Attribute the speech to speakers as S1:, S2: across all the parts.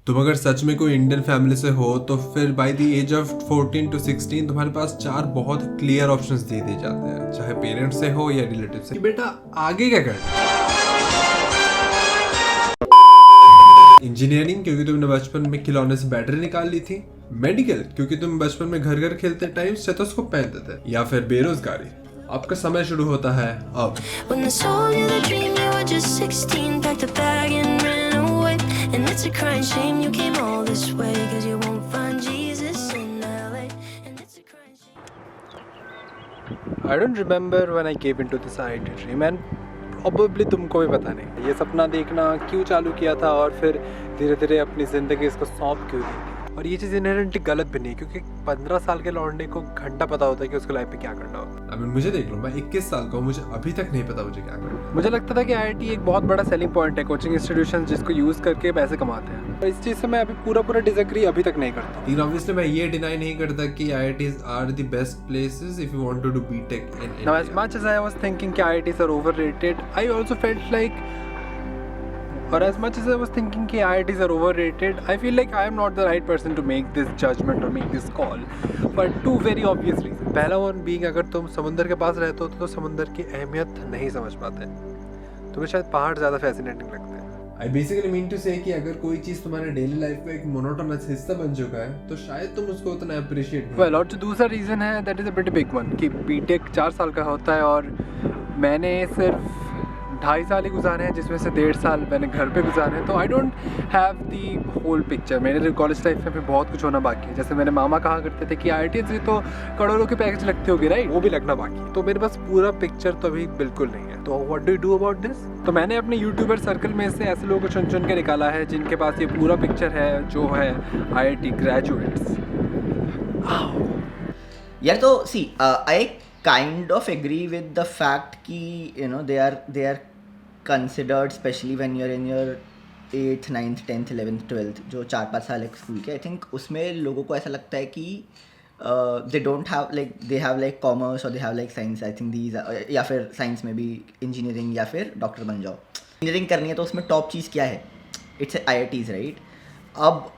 S1: तुम अगर सच में कोई इंडियन फैमिली से हो तो फिर by the age of 14 to 16 तुम्हारे पास 4 बहुत क्लियर ऑप्शंस दे दिए जाते हैं, चाहे पेरेंट्स से हो या रिलेटिव से, कि बेटा आगे क्या करना है। इंजीनियरिंग क्योंकि तुमने बचपन में खिलौने से बैटरी निकाल ली थी, मेडिकल क्योंकि तुम बचपन में घर घर खेलते टाइम स्टेथोस्कोप पहनते थे, या फिर बेरोजगारी। आपका समय शुरू होता है अब। And it's a crying shame you came all this way, cause you won't find Jesus in LA. And it's a crying shame. I don't remember when I came into this IIT dream, and probably तुमको भी पता नहीं ये सपना देखना क्यों चालू किया था और फिर धीरे धीरे अपनी ज़िंदगी इसको सौंप क्यों दी थी। और ये चीज़ इनहेरेंटली गलत भी नहीं, क्योंकि 15 साल के लौंडे को घंटा पता होता है कि उसको लाइफ में क्या करना होता है। मुझे देख लो, मैं 21 साल का हूँ, मुझे अभी तक नहीं पता मुझे क्या करना है। मुझे लगता था कि IIT एक बहुत बड़ा सेलिंग पॉइंट है, कोचिंग इंस्टीट्यूशन जिसको यूज़ करके पैसे कमाते हैं, और इस चीज़ से मैं अभी पूरा डिसएग्री अभी तक नहीं करता। लेकिन ऑब्वियसली मैं ये डिनाई नहीं करता कि IITs are the best places if you want to do BTech in India. Now as much as I was thinking कि IITs are overrated, I also felt like, or as much as I was thinking कि IITs are overrated, I feel like I am not the right person to make this judgment or make this call for two very obvious reasons. पहला one being, अगर तुम समुंदर के पास रहते हो तो समुंदर की अहमियत नहीं समझ पाते, तुम्हें शायद पहाड़ ज़्यादा फैसिनेटिंग लगते हैं। I basically mean to say कि अगर कोई चीज़ तुम्हारे डेली लाइफ का एक मोनोटोनस हिस्सा बन चुका है तो शायद तुम उसको उतना अप्रिशिएट नहीं। Well, और जो दूसरा रीज़न है that is a pretty big one कि बीटेक 4 साल का होता है और मैंने सिर्फ 2.5 साल ही गुजारे हैं, जिसमें से 1.5 साल मैंने घर पे गुजारे हैं, तो I don't have the whole picture. मेरे कॉलेज लाइफ में भी बहुत कुछ होना बाकी है। जैसे मेरे मामा कहा करते थे कि IIT से तो करोड़ों के पैकेज लगते होगी, राइट, वो भी लगना बाकी है। तो मेरे पास पूरा पिक्चर तो अभी बिल्कुल नहीं है। तो what do you do about this? तो मैंने अपने यूट्यूबर सर्कल में से ऐसे लोगों को चुन के निकाला है जिनके पास ये पूरा पिक्चर है, जो है IIT ग्रेजुएट्स।
S2: यार तो सी आई kind of agree with the fact कि you know they are considered, especially when you're in your 8th, 9th, 10th, 11th, 12th, जो 4-5 साल एक स्कूल के, आई थिंक उसमें लोगों को ऐसा लगता है कि they don't have like they have like commerce or they have like science. I think these या फिर साइंस में भी इंजीनियरिंग या फिर डॉक्टर बन जाओ। इंजीनियरिंग करनी है तो उसमें टॉप चीज़ क्या है? It's IITs, right. अब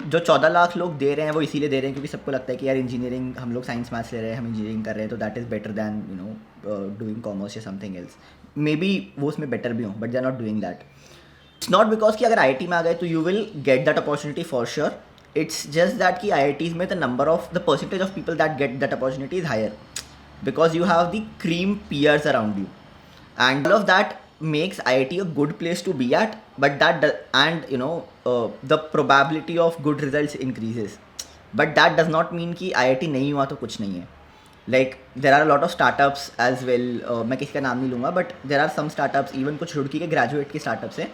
S2: जो 14 लाख लोग दे रहे हैं वो इसीलिए दे रहे हैं क्योंकि सबको लगता है कि यार इंजीनियरिंग, हम लोग साइंस मैथ्स ले रहे हैं, हम इंजीनियरिंग कर रहे हैं, तो that is better than you know doing commerce या समथिंग एल्स। मे बी वो उसमें बेटर भी हों, but they are not doing that. It's not because कि अगर IIT में आ गए तो you will get that opportunity for sure. It's just that कि IITs में the percentage of people that get that opportunity is higher because you have the cream peers around you, and all of that makes IIT a good place to be at, but and you know the probability of good results increases, but that does not mean कि IIT नहीं हुआ तो कुछ नहीं है। like there are a lot of startups as well, मैं किसी का नाम नहीं लूँगा, but there are some startups, even कुछ रुड़की के ग्रेजुएट के startups हैं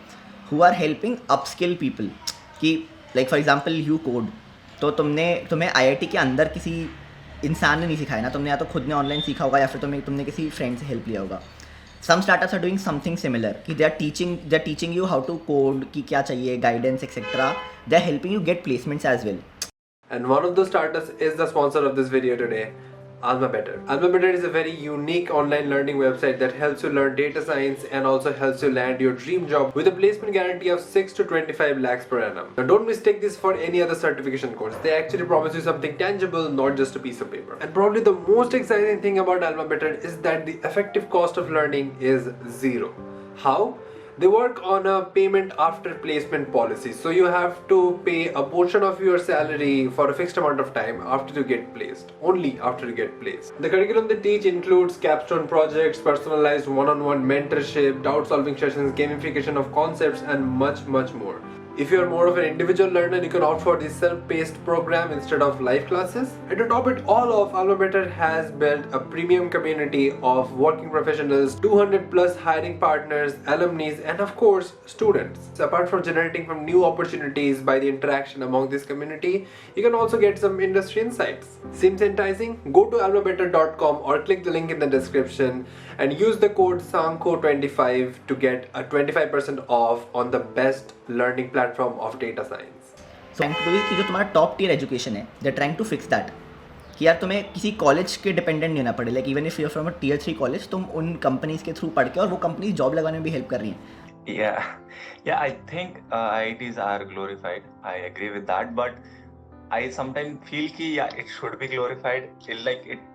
S2: who are helping upskill people कि like for example you code, तो तुम्हें IIT के अंदर किसी इंसान ने नहीं सिखाया ना, तुमने या तो खुद ने ऑनलाइन सीखा होगा या फिर तुमने किसी फ्रेंड से हेल्प लिया होगा। Some startups are doing something similar कि they are teaching you how to code, कि क्या चाहिए, guidance etc. They are helping you get placements as well.
S1: And one of those startups is the sponsor of this video today, AlmaBetter. AlmaBetter is a very unique online learning website that helps you learn data science and also helps you land your dream job with a placement guarantee of 6 to 25 lakhs per annum. Now don't mistake this for any other certification course. They actually promise you something tangible, not just a piece of paper. And probably the most exciting thing about AlmaBetter is that the effective cost of learning is zero. How? They work on a payment after placement policy, so you have to pay a portion of your salary for a fixed amount of time after you get placed, only after you get placed. The curriculum they teach includes capstone projects, personalized one-on-one mentorship, doubt solving sessions, gamification of concepts, and much more. If you are more of an individual learner, you can opt for the self-paced program instead of live classes. And to top it all off, AlmaBetter has built a premium community of working professionals, 200 plus hiring partners, alumni, and of course, students. So apart from generating from new opportunities by the interaction among this community, you can also get some industry insights. Seems enticing? Go to almabetter.com or click the link in the description and use the code SANKO25 to get a 25% off on the best learning platform of data science.
S2: So कि जो तुम्हारा top tier education है, they are trying to fix that कि यार तुम्हें किसी college के dependent नहीं होना पड़े। Like even if you are from a tier 3 college, तुम उन कंपनीज के थ्रू पढ़ के, और वो कंपनीज जॉब लगाने में भी हेल्प कर रही हैं।
S3: Yeah, yeah, I think IITs are glorified. I agree with that, but I sometimes feel कि yeah, it should be glorified. Feel like it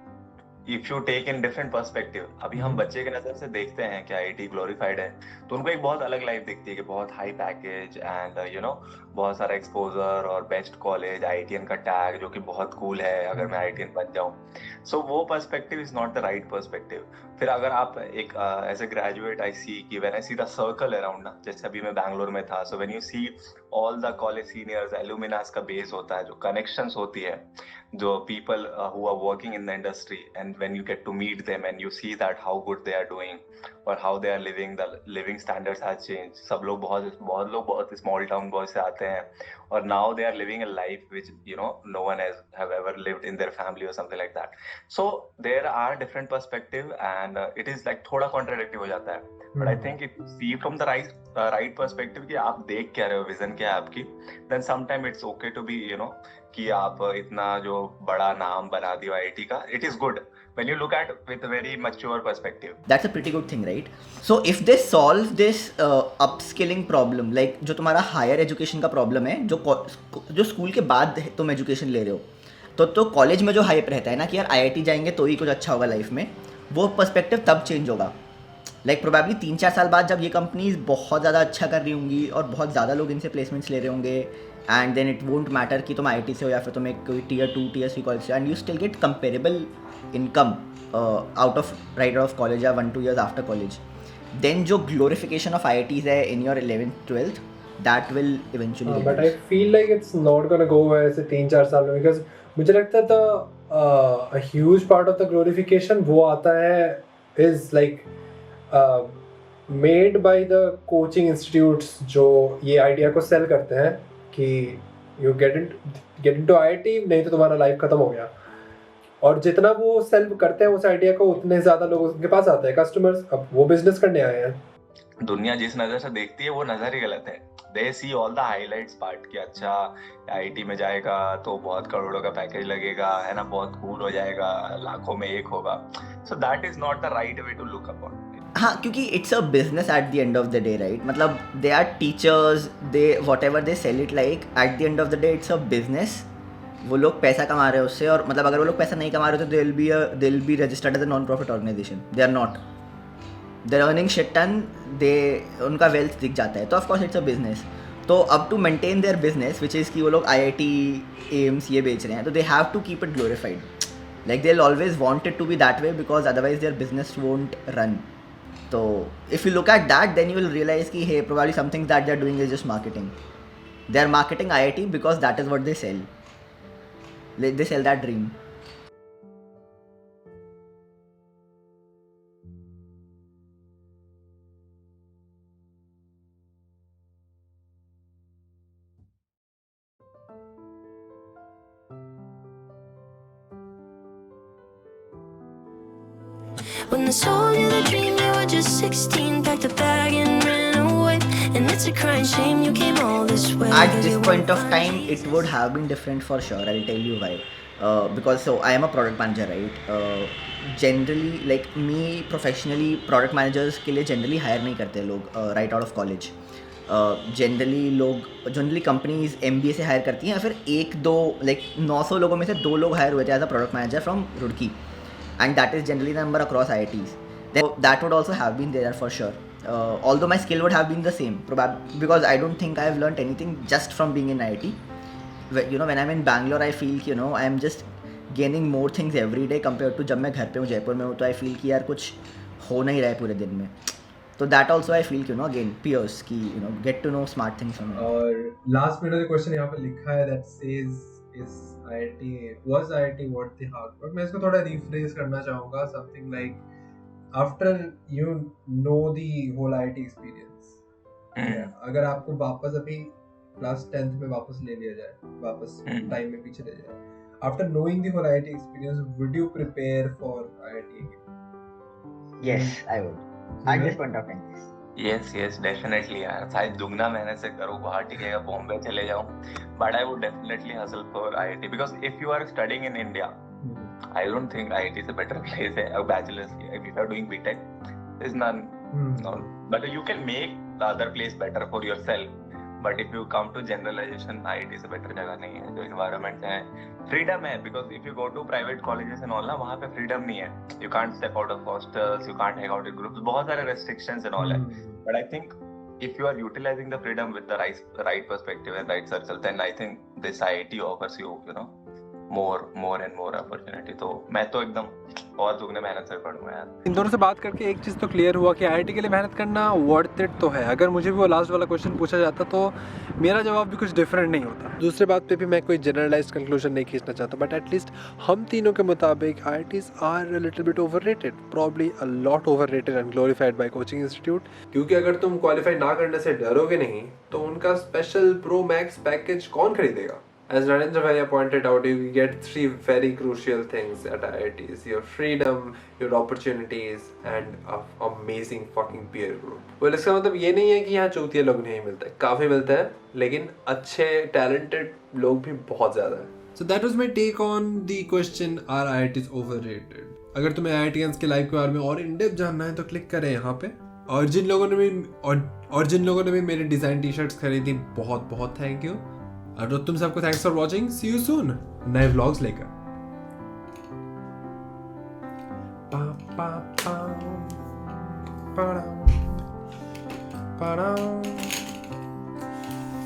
S3: if you take in different perspective, अभी हम बच्चे के नजर से देखते हैं कि आईआईटी ग्लोरीफाइड है, तो उनको एक बहुत अलग लाइफ दिखती है कि बहुत हाई पैकेज एंड बहुत सारा एक्सपोजर और बेस्ट कॉलेज, आईआईटीएन का टैग जो कि बहुत कूल है अगर मैं आईआईटीएन बन जाऊं. सो वो perspective is not the right perspective. फिर अगर आप एक as a graduate I see कि when I see the circle around ना, जैसे अभी मैं बैंगलोर में था, so when you see all the college seniors, alumnus का बेस होता है, जो कनेक्शंस होती है, the people who are working in the industry, and when you get to meet them and you see that how good they are doing or how they are living, the living standards has changed. सब लोग बहुत small town boys से आते हैं और now they are living a life which no one has have ever lived in their family or something like that. So there are different perspective and it is like थोड़ा contradictory हो जाता है. But I think if you see from the right perspective कि आप देख क्या रहे हो, विजन क्या है आपकी, then sometime it's okay to be कि आप इतना जो बड़ा नाम बना दिया आईआईटी का, it is good when you look at with a very mature perspective.
S2: That's a pretty good thing, right? So if they solve this upskilling problem, like जो तुम्हारा हायर एजुकेशन का प्रॉब्लम है, जो स्कूल के बाद तुम education ले रहे हो, तो कॉलेज में जो हाइप रहता है ना कि यार आईआईटी जाएंगे तो ही कुछ अच्छा होगा लाइफ में, वो पर्सपेक्टिव तब चेंज होगा. लाइक प्रोबेबली 3-4 साल बाद जब ये कंपनीज बहुत ज़्यादा अच्छा कर रही होंगी और बहुत ज़्यादा लोग इनसे प्लेसमेंट्स ले रहे होंगे, and then it won't matter कि तुम आईआईटी से हो या फिर तुम एक कोई टियर 2 टियर 3 कॉलेज से, and you still get comparable income out of college या 1-2 years आफ्टर कॉलेज, देन जो ग्लोरिफिकेशन ऑफ आईआईटीज है in your 11th-12th, that will eventually.
S1: But I feel like it's not gonna go ऐसे 3-4 साल में, because मुझे लगता था a huge part of the glorification वो आता है is like made by the coaching institutes जो ये आइडिया को सेल करते हैं कि यू गेट इनटू आईआईटी, नहीं तो तुम्हारा लाइफ खत्म हो गया. और जितना वो सेल करते हैं उस आइडिया को, उतने ज़्यादा लोग उनके पास आते हैं, कस्टमर्स. अब वो बिजनेस करने आए हैं.
S3: दुनिया जिस नजर से देखती है वो नजर ही गलत है. दे सी ऑल द हाइलाइट्स पार्ट कि अच्छा आईआईटी में जाएगा तो बहुत करोड़ों का पैकेज लगेगा, है ना, बहुत कूल हो जाएगा, लाखों में एक होगा. So that is not the right way to look upon.
S2: हाँ, क्योंकि it's a business at the end of the day, right? मतलब they are teachers, they whatever they sell it like, at the end of the day it's a business. वो लोग पैसा कमा रहे हैं उससे, और मतलब अगर वो लोग पैसा नहीं कमा रहे तो they will be registered as a non profit organisation. They are not, they are earning shit ton, उनका वेल्थ दिख जाता है, तो ऑफकोर्स इट्स अ बिजनेस. तो अब to maintain their business which is कि वो लोग आईआईटी एम्स ये बेच रहे हैं, तो they have to keep it glorified. Like they will always want it to be that way, because otherwise their business won't run. So if you look at that, then you will realize कि hey, probably some things that they are doing is just marketing. They are marketing IIT because that is what they sell. They sell that dream.
S4: When they sold you the dream, you were just 16, packed a bag and ran away. And it's a crying shame you came all this way.
S2: At this point of time, it would have been different for sure. I'll tell you why. Because so I am a product manager, right? Generally, like me professionally, product managers के लिए generally hire नहीं करते लोग right out of college. Generally companies MBA से higher करती हैं, या फिर 1-2 लाइक 900 लोगों में से 2 लोग हायर हुए थे as a product manager from Roorkee, and that is generally the number across IITs. That would also have been there for sure. Although my skill would have been the same, probably because I don't think I have learned anything just from being in IIT. When I'm in Bangalore, I feel I am just gaining more things every day compared to जब मैं घर पे हूँ जयपुर में हूँ, तो I feel कि यार कुछ हो नहीं रहा है पूरे दिन में. तो that also I feel again peers कि get to know smart things from it.
S1: और लास्ट में जो क्वेश्चन यहाँ पे लिखा है that says is IIT worth the hard work. मैं इसको थोड़ा rephrase करना चाहूँगा, something like after you know the whole IIT experience, अगर आपको वापस अभी क्लास 10th में वापस ले लिया जाए, वापस टाइम में पीछे ले जाए, after knowing the whole IIT experience, would you prepare for IIT again?
S2: Yes, I would. At this point of time.
S3: Yes, definitely यार. शायद दुगना मेहनत से करूँ, गुवाहाटी गया, बॉम्बे चले जाऊँ, but I would definitely hustle for IIT because if you are studying in India, I don't think IIT is a better place. A bachelor's, if you are doing BTech, there's none. No. But you can make the other place better for yourself. But if you come to generalization, IIT से better जगह नहीं है. जो environment है, freedom है, because if you go to private colleges and all ना, वहाँ पे freedom नहीं है. You can't step out of hostels, you can't hang out in groups. बहुत सारे restrictions and all है. But I think if you are utilizing the freedom with the right perspective and right circle, then I think this IIT offers you, you know, more and more opportunity. तो मैं तो एकदम और दुगने मेहनत से पढ़ूंगा यार.
S1: इन दोनों से बात करके एक चीज़ तो क्लियर हुआ कि IIT के लिए मेहनत करना वर्थ इट तो है. अगर मुझे भी वो लास्ट वाला क्वेश्चन पूछा जाता तो मेरा जवाब भी कुछ डिफरेंट नहीं होता. दूसरे बात पे भी मैं कोई जनरलाइज्ड कंक्लूजन नहीं खींचना चाहता, बट एटलीस्ट हम तीनों के मुताबिक IITs are a little bit overrated, probably a lot overrated and glorified by coaching institute. क्योंकि अगर तुम क्वालिफाई ना करने से डरोगे नहीं तो उनका स्पेशल प्रो मैक्स पैकेज कौन खरीदेगा? As Narendra Bhaiya pointed out, you get 3 very crucial things at IITs: your freedom, your opportunities, and an amazing fucking peer group. Well, इसका मतलब ये नहीं है कि यहाँ चूतिया लोग नहीं मिलते, काफ़ी मिलते हैं, लेकिन अच्छे talented लोग भी बहुत ज़्यादा हैं. So that was my take on the question: Are IITs overrated? अगर तुम्हें IITians के लाइफ के बारे में और इन डेप्थ जानना है तो क्लिक करें यहाँ पे. और जिन लोगों ने भी मेरी डिज़ाइन टी शर्ट्स खरीदी, बहुत बहुत थैंक यू. और तुम सबको thanks for watching. See you soon नए व्लॉग्स लेकर. पा पा पा पा पा